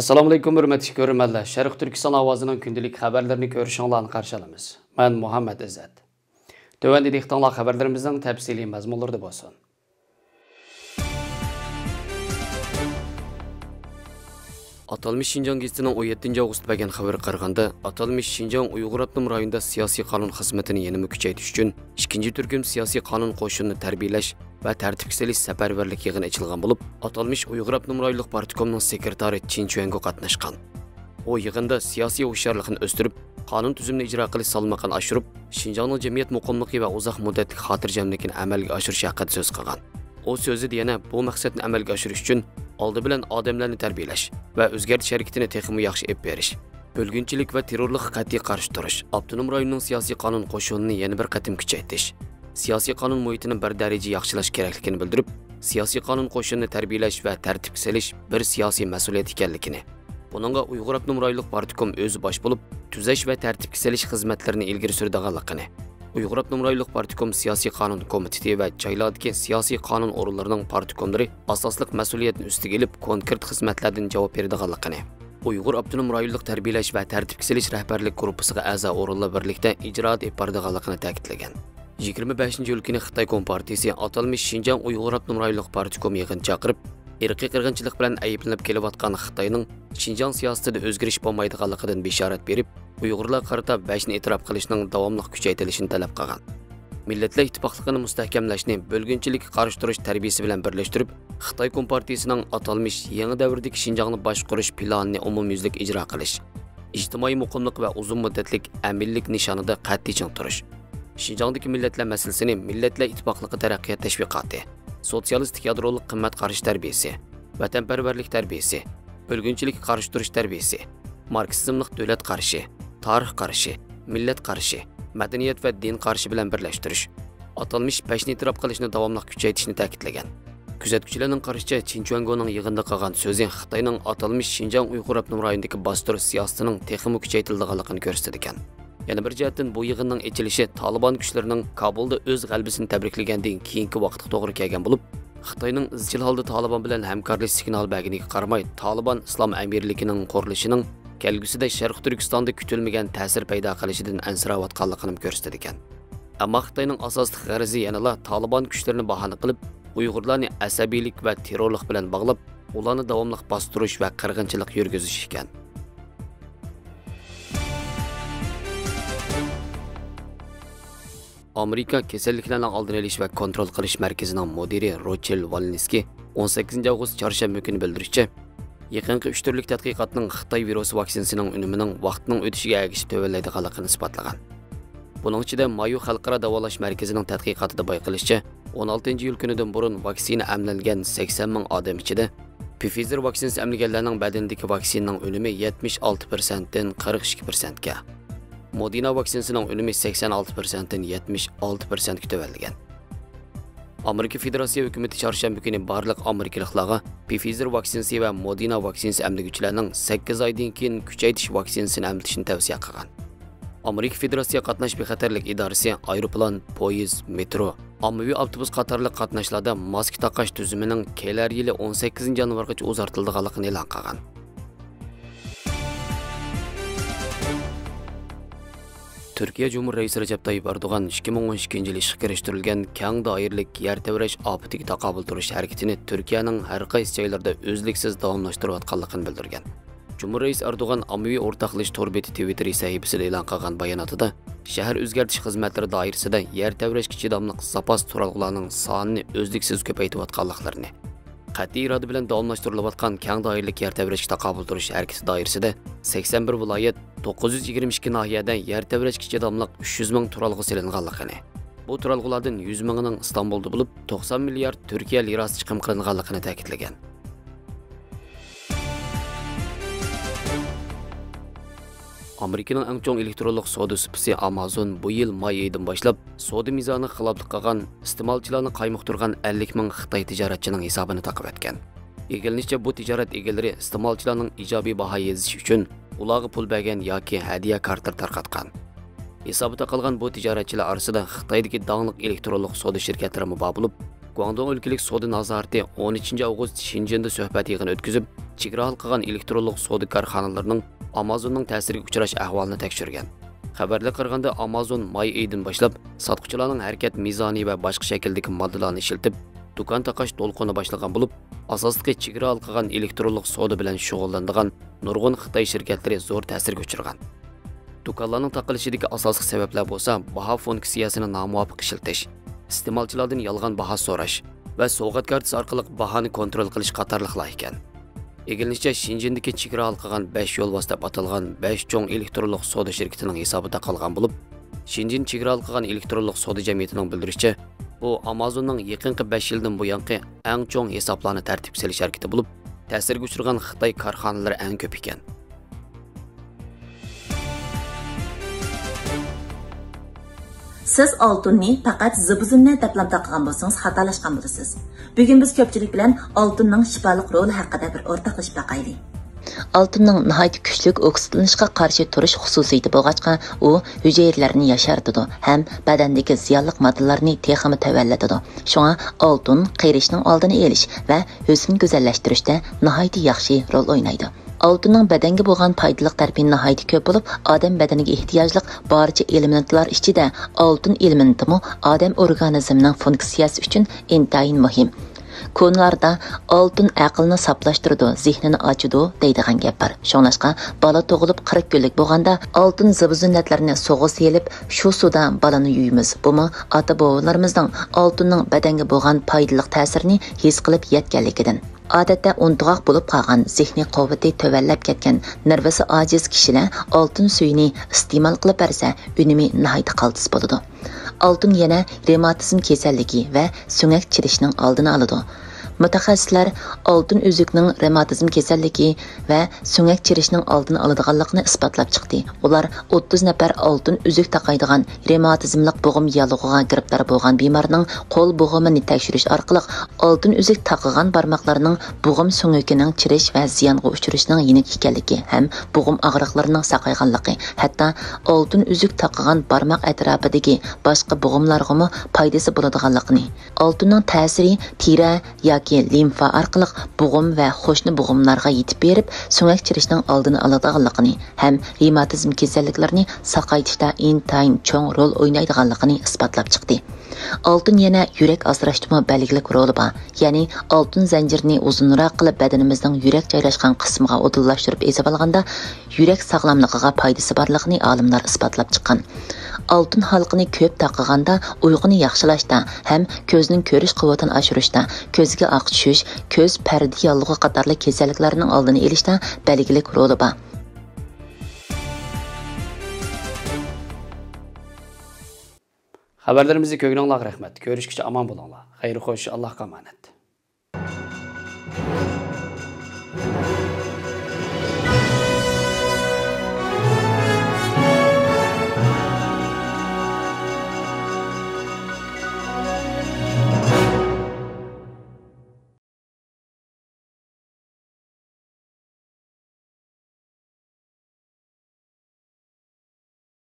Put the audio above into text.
Assalomu alaykum hurmatli ko'ruvchilar. Sharq Turkiston ovozining kundalik xabarlarini ko'rishingizni qarshi olamiz. Men Muhammad Izzat. Tövəndə dehqonlar xabarlarimizning tafsiliy mazmunlarida bo'lsin. Atalmış Şinjan gezitining 17 avgust bergan xabar qaraganda, atalmış Şinjan Uyg'ur Avtonom rayonida siyosiy qonun xizmatini yanada kuchaytirish uchun 2 turkum siyosiy qonun qo'shinini tarbiyalash va tartibga solish safarbarlik yig'ini ochilgan bo'lib, atalmış Uyg'ur Avtonom rayonlik partikomining sekretari Chin Chuango qatnashgan. O yig'inda siyosiy hushyorlikni o'stirib, qonun tuzumini ijro qilish salmoqini oshirib, Şinjanning jamiyat muqimligi va uzoq muddatli xotirjamlikni amalga oshirish haqida so'z qilgan. O so'zida yana bu maqsadni amalga oshirish uchun oldi bilan odamlarni tarbiyalash va o'zgartish harakatini texmi yaxshi ep berish, bölgünchilik va terrorlikqa qat'iy qarshi turish, avtonom rayonning siyosiy qonun qo'shinini yana bir qatim kuchaytirish, siyosiy qonun muhitini bir daraja yaxshilash kerakligini bildirib, siyosiy qonun qo'shinini tarbiyalash va tartibga solish bir siyosiy mas'uliyat ekanligini, buningga Uyg'ur Avtonom rayonlik partikom o'zi bosh bo'lib, tuzash va tartibga solish xizmatlarini ilgari suradiganligini, Uyg'ur Avtonom rayonlik partikom siyosiy qonun komiteti va joylardagi siyosiy qonun organlarining partikomlari asosliq mas'uliyatni ustiga olib, konkret xizmatlardan javob beradiganligini, Uyg'ur Avtonom rayonlik tarbiyalash va tartibga solish rahbarlik guruhiga a'zo organlar birlikda ijroat olib boradiganligini ta'kidlagan. 25 kuni Xitoy Kompartiyasi atalmış Şinjan Uyg'ur Avtonom rayonlik partikomi yig'in chaqirib, irqiy qirg'inchilik bilan ayblanib kelayotgan Xitoyning Şinjan siyosatida o'zgarish bo'lmaydiganligidan bishorat berib, Uyg'urlar qarata vajni e'tirof qilishning davomli kuchaytirilishini talab qilgan. Millatlar ittifoqligini mustahkamlashni bölgünchilik qarshi turish tarbiyasi bilan birlashtirib, Xitoy Kompartiyasining atalmış yangi davrdagi Şinjanni boshqarish planini umumyuzlik ijro qilish, ijtimoiy muqimlik va uzun muddatlik amillik nishonida qat'iy ching turish, Şinjandagi millatlar masalasini millatlar ittifoqligi taraqqiyot tashviqoti, sotsialistik yadrolik qimmat qarash tarbiyasi, vatanparvarlik tarbiyasi, bölgünchilik qarshi turish tarbiyasi, marksizmlik davlat qarashi, tarix qarashi, millat qarashi, madaniyat va din qarashi bilan birlashtirish, atalmış vajni e'tirof qilishni davomli kuchaytirishni ta'kidlagan. Kuzatuvchilarning qarashicha, Chin Chuangoning yig'inda qolgan so'zi Xitoyning atalmış Şinjan Uyg'ur Avtonom rayonidagi bostirish siyosatining texmi kuchaytirilganligini ko'rsatgan. Yana bir jihatdan bu yig'inning ochilishi Taliban kuchlarining Kabulda o'z g'alabasini tabriklagandan keyingi vaqtga to'g'ri kelgan bo'lib, Xitoyning izchil holda Taliban bilan hamkorlik signal berganiga qaramay, Taliban islom amirligining qurilishining kelgusida Sharq Turkistonda kutilmagan ta'sir paydo qilishidan ansirayotganligini ko'rsatgan. Ammo Xitoyning asosli g'arzi yanada Taliban kuchlarini bahona qilib, Uyg'urlarni asabiylik va terrorlik bilan bog'lab, ularni davomli bostirish va qirg'inchilik yurgizish ekan. Amerika kasalliklarni oldini olish va kontrol qilish markazining mudiri Rochel Walensky 18 avgust chorshanba kuni bildirishicha, yaqinqi 3 turlik tadqiqotning Xitoy virusi vaksinasining unimining vaqtining o'tishiga ergishib to'vallaydiganligini isbotlagan. Buning ichida Mayu xalqaro davolash markazining tadqiqotida bayqilishicha, 16-iyul kunidan burun vaksina emlangan 80 ming odam ichida Pfizer vaksinasi emlanganlarning badanidagi vaksinaning unimi 76% dan 42% ga, Moderna vaksinasining unumi 86% dan 76% ga to'valgan. Amerika Federatsiya hukumati chorshanba kuni barliq amerikaliklarga Pfizer vaksinasi va Moderna vaksinasi emlaguvchilarning 8 oydan keyin kuchaytirish vaksinasini emlatishni tavsiya qilgan. Amerika Federatsiya qatnash bexatarlik idorasi aeroplan, poyezd, metro, ommaviy avtobus qatorliq qatnashlarda maska taqash tuzumining kelar yili 18 yanvargacha uzartirilganligini e'lon qilgan. Türkiye Cumhurbaşkanı Reisi Recep Tayyip Erdoğan 2012 yılı işe kiriştirilgan keng doirlik yer tevresh ofatiga taqobil turish harakatini Türkiye'nin har qaysi joylarda uzluksiz davomlashtirayotganligini bildirgan. Cumhurbaşkanı Erdoğan ommaviy o'rtoqlash tor beti Twitter sahifasida e'lon qilgan bayonotida shahar o'zgartish xizmatlari doirasida yer tevrashga chidamli zapas turalg'ularning sonini uzluksiz ko'paytirayotganliklarini, qat'iy iroda bilan davomlashtirilayotgan keng doirlik yer tevrashga taqobil turish harakati doirasida 81 viloyat 922 nahiyadan yer tevrashga chidamli 300 ming turalg'u silinganligini, bu turalg'ulardan 100 mingining Istanbulda bo'lib 90 milliard Turkiya lirasi chiqim qilinganligini ta'kidlagan. Amerikaning eng chong elektronlik savdo supasi Amazon bu yil may oyidan boshlab savdo mizoni xiloflik qilgan iste'molchilarni qaymoqtirgan 50 ming Xitoy tijoratchining hisobini taqib etgan. Egilishicha bu tijorat egalari iste'molchilarning ijobiy baho yezish uchun ularga pul bergan yoki hadiya kartlar tarqatgan. Hisobida qilgan bu tijoratchilar orasida Xitoydagi danglik elektronlik savdo shirkatlari bor bo'lib, Guangdong өлкелік соды назараты 13 август Шинжинде söhbət yığını ötküzüp, chegara halqıgan elektronluq soda karxanalarının Amazonның təsiriga uchrash ahvolini tekshirgan. Xabarga qaraganda Amazon may oyidan boshlab sotuvchilarning harakat mezoni va boshqa shakldagi moddalarni ishlatib, do'kon taqash to'lqini boshlagan bo'lib, asosliqi chegara halqıgan elektronluq soda bilan shug'ullanadigan nurg'un Xitoy shirkatlari zo'r ta'sirga uchragan. Do'konlarning taqilishidagi asosiy sabablar bo'lsa, baho funksiyasini nomuvofiq ishlatish, iste'molchilardan yolg'on baho so'rash va sovg'at kartasi orqali bahoni kontrol qilish qatorliqlar ekan. Egilishicha Shinjindagi chegara halqıgan 5 yo'l deb atalgan 5 cho'ng elektronluq soda shirkatining hisobida qolgan bo'lib, Shinjin chegara halqıgan elektronluq soda jamiyatining bildirishicha, bu Amazonning yaqinqi 5 yildan buyangi eng cho'ng hisoblarni tartibga solish harakati bo'lib, ta'sirga uchragan Xitoy korxonalari eng ko'p ekan. Siz oltinni faqat zibuzinni deblam taqgan bo'lsangiz xatolashgan bo'lasiz. Bugun biz ko'pchilik bilan oltinning shifoliq roli haqida bir o'rtoqlashib baqaylik. Oltinning nihoyat kuchli oksidlanishga qarshi turish xususiyati bo'lg'achqa, u hujayralarni yashartadi ham badandagi ziyonli moddalarni texmi tavallatadi. Shunga oltin qirishning oldini olish va husn go'zallashtirishda nihoyat yaxshi rol o'ynaydi. Oltinning badanga bo'lgan foydali tarbi nihoyat ko'p bo'lib, odam badaniga ehtiyojli barcha elementlar ichida oltin elementimi odam organizmining funksiyasi uchun intayin muhim. Ko'nlarda oltin aqlni saplashtiradi, zehnini ochadi deydigan gap bor. Shunlashqa bola tug'ilib 40 kunlik bo'lganda oltin zibuzinnatlarni sug'ga selib, shu suvda balani yuyimiz. Bumi ota-bobolarimizning oltinning badanga bo'lgan foydali ta'sirini his qilib yetganligidan. Odatda untuqoq bo'lib qolgan, zehni quvvati tövallab ketgan, nervasi ojiz kishilar oltin suyini iste'mol qilib bersa, unumi nihoyat qaltis bo'ladi. Oltin yana revmatizm kasalligi va so'ngak chirishning oldini oladi. Mutaxassislar oltin uzukning revmatizm kasalligi va so'ngak chirishning oldini oladiganligini isbotlab chiqdi. Ular 30 nafar oltin uzuk taqaydigan revmatizmlik bo'g'im yalug'iga giribdor bo'lgan bemorning qo'l bo'g'imini tekshirish orqali oltin uzuk taqilgan barmoqlarning bo'g'im so'ngikining chirish va ziyonga uchrashining yenik ekanligi ham bo'g'im og'riqlarining saqayganligi, hatto oltin uzuk taqilgan barmoq atrofidagi boshqa bo'g'imlarga foydasi bo'ladiganligini, oltinning ta'siri teri yoki limfa orqali bo'g'im va qo'shni bo'g'imlarga yetib berib, so'ngak chirishning oldini oladiganligini ham revmatizm kasalliklarini saqaytishda intayin cho'ng rol o'ynaydiganligini isbotlab chiqdi. Oltin yana yurak asrashda belgilik roli bor. Ya'ni oltin zanjirini uzunroq qilib badanimizning yurak joylashgan qismiga o'dillashtirib ezib olganda yurak sog'lomligiga foydasi borligini olimlar isbotlab chiqqan. Oltin halqini ko'p taqiganda uyg'uni yaxshilashda ham ko'zning ko'rish quvvatini oshirishda, ko'zga oq tushish, ko'z pardi yallig'i qatorli kasalliklarning oldini olishda belgilik roli bor. Xabarlarimizni ko'ngilingizga rahmat. Ko'rishguncha omon bo'linglar. Xayr xo'sh, Allohga omonat.